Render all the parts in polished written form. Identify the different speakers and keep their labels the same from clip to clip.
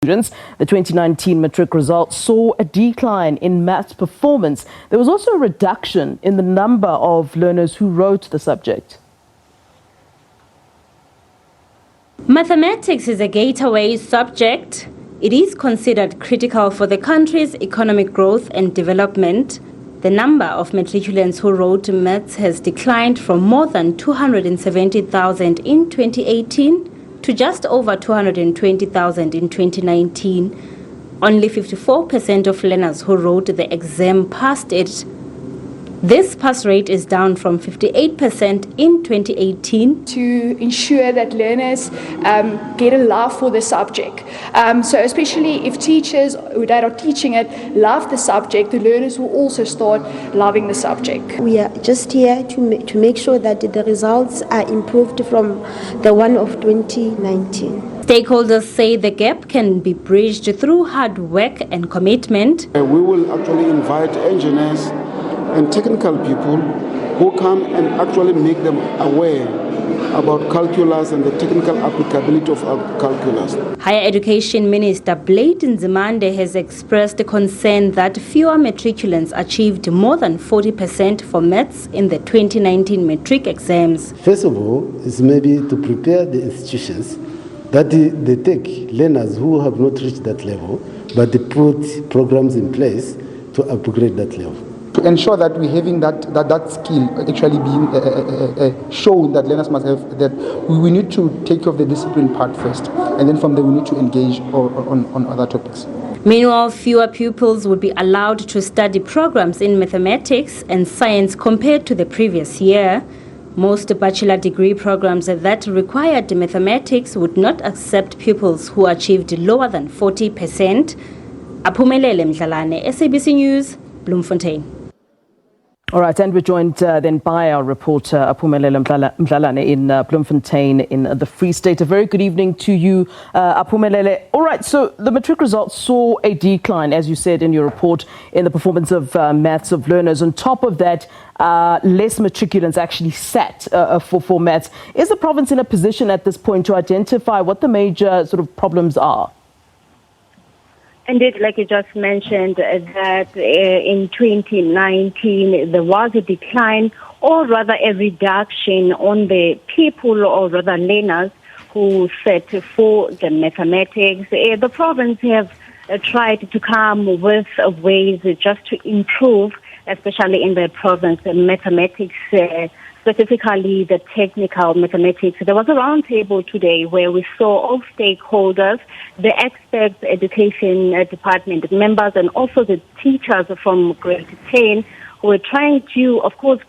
Speaker 1: Students. The 2019 matric results saw a decline in maths performance. There was also a reduction in the number of learners who wrote the subject.
Speaker 2: Mathematics is a gateway subject. It is considered critical for the country's economic growth and development. The number of matriculants who wrote maths has declined from more than 270,000 in 2018 to just over 220,000 in 2019. Only 54% of learners who wrote the exam passed it. This pass rate is down from 58% in 2018.
Speaker 3: To ensure that learners get a love for the subject. So especially if teachers that are teaching it love the subject, the learners will also start loving the subject.
Speaker 4: We are just here to make sure that the results are improved from the one of 2019.
Speaker 2: Stakeholders say the gap can be bridged through hard work and commitment.
Speaker 5: We will actually invite engineers and technical people who come and actually make them aware about calculus and the technical applicability of calculus.
Speaker 2: Higher Education Minister Bloemfontein Nzimande has expressed concern that fewer matriculants achieved more than 40% for maths in the 2019 matric exams.
Speaker 6: First of all, is maybe to prepare the institutions that they take learners who have not reached that level, but they put programs in place to upgrade that level.
Speaker 7: To ensure that we're having that skill actually being shown that learners must have, that we need to take care of the discipline part first, and then from there we need to engage on other topics.
Speaker 2: Meanwhile, fewer pupils would be allowed to study programs in mathematics and science compared to the previous year. Most bachelor degree programs that required mathematics would not accept pupils who achieved lower than 40%. Aphumelele Mdlalane, SABC News, Bloemfontein.
Speaker 1: All right, and we're joined then by our reporter Aphumelele Mdlalane in Bloemfontein in the Free State. A very good evening to you, Aphumelele. All right, so the matric results saw a decline, as you said in your report, in the performance of maths of learners. On top of that, less matriculants actually sat for maths. Is the province in a position at this point to identify what the major sort of problems are?
Speaker 8: Indeed, like you just mentioned, that in 2019 there was a decline, or rather a reduction on the people, or rather learners, who sat for the mathematics. The province have tried to come with ways just to improve, especially in the province, the mathematics, specifically the technical mathematics. There was a roundtable today where we saw all stakeholders, the experts, education department members, and also the teachers from grade 10, who were trying to, of course,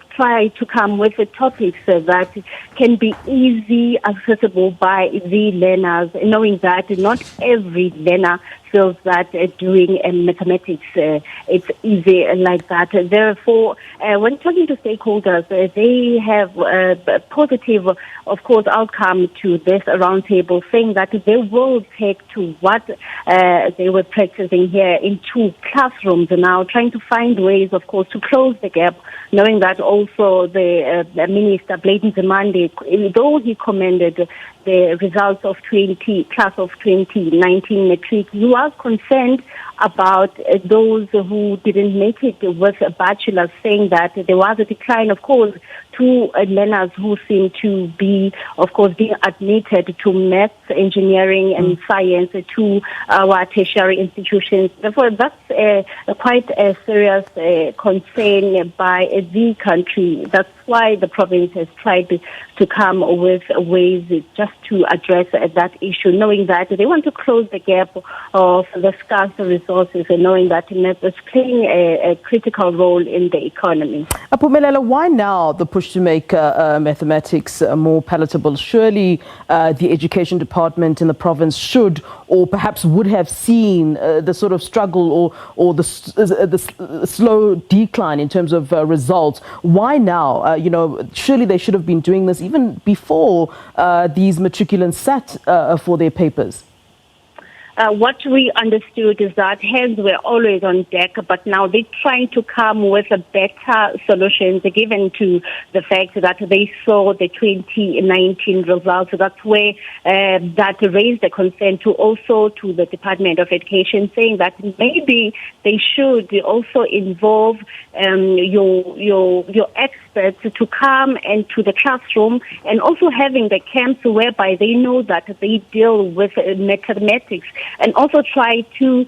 Speaker 8: come with the topics that can be easy accessible by the learners, knowing that not every learner feels that doing mathematics it's easy like that. Therefore, when talking to stakeholders, they have a positive, of course, outcome to this roundtable, saying that they will take to what they were practicing here into classrooms now, trying to find ways, of course, to close the gap, knowing that also the Minister Bloemfontein Nzimande, though he commended the results of class of 2019 matric, he was concerned about those who didn't make it with a bachelor, saying that there was a decline, of course, to learners who seem to be, of course, being admitted to maths, engineering and science to our tertiary institutions. Therefore, that's quite a serious concern by the country. That's why the province has tried to come with ways just to address that issue, knowing that they want to close the gap of the scarce resources, and knowing that maths is playing a critical role in the economy.
Speaker 1: Aphumelele, why now the push to make mathematics more palatable? Surely the education department in the province should, or perhaps would have seen the sort of struggle or the slow decline in terms of results. Why now? Surely they should have been doing this even before these matriculants sat for their papers.
Speaker 8: What we understood is that hands were always on deck, but now they're trying to come with a better solutions given to the fact that they saw the 2019 results. That's where that raised the concern to the Department of Education, saying that maybe they should also involve your experts to come into the classroom, and also having the camps whereby they know that they deal with mathematics, and also try to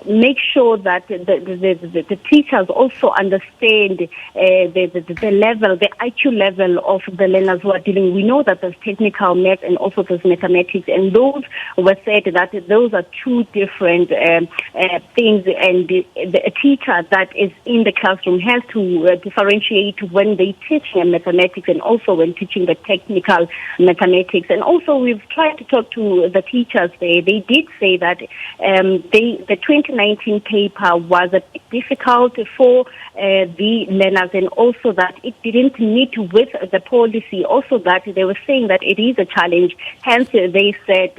Speaker 8: make sure that the teachers also understand the level, the IQ level of the learners who are dealing. We know that there's technical math and also there's mathematics, and those were said that those are two different things, and the teacher that is in the classroom has to differentiate when they teach mathematics and also when teaching the technical mathematics. And also we've tried to talk to the teachers there. They did say that the 2019 paper was a bit difficult for the learners, and also that it didn't meet with the policy. Also that they were saying that it is a challenge. Hence, they said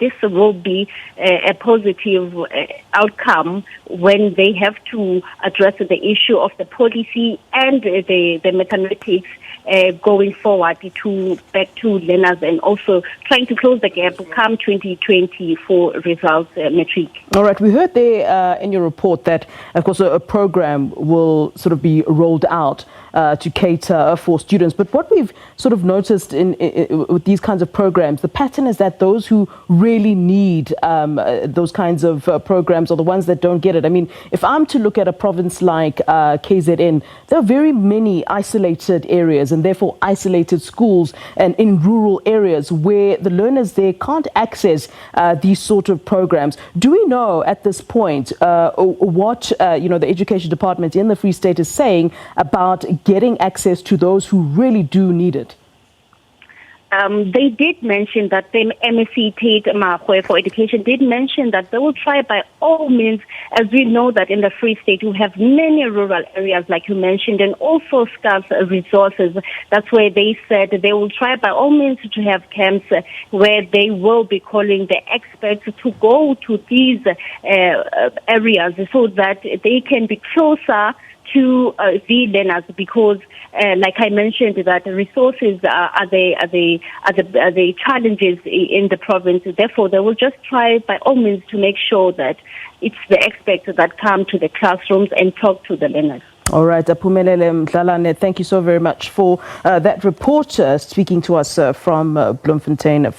Speaker 8: this will be a positive outcome when they have to address the issue of the policy and the mathematics going forward back to learners, and also trying to close the gap come 2020 for results matric.
Speaker 1: All right, we heard there in your report that, of course, a program will sort of be rolled out to cater for students. But what we've sort of noticed with these kinds of programs, the pattern is that those who really need those kinds of programs are the ones that don't get it. I mean, if I'm to look at a province like KZN, there are very many isolated areas and therefore isolated schools and in rural areas where the learners there can't access these sort of programs. Do we know at this point what the education department in the Free State is saying about getting access to those who really do need it?
Speaker 8: They did mention that the MSc Tate Mahwe for Education did mention that they will try by all means, as we know that in the Free State we have many rural areas like you mentioned, and also scarce resources. That's where they said they will try by all means to have camps where they will be calling the experts to go to these areas so that they can be closer to the learners, because like I mentioned, that the resources are the challenges in the province. Therefore, they will just try by all means to make sure that it's the experts that come to the classrooms and talk to the learners.
Speaker 1: All right, Aphumelele Mdlalane, thank you so very much for that report, speaking to us from Bloemfontein.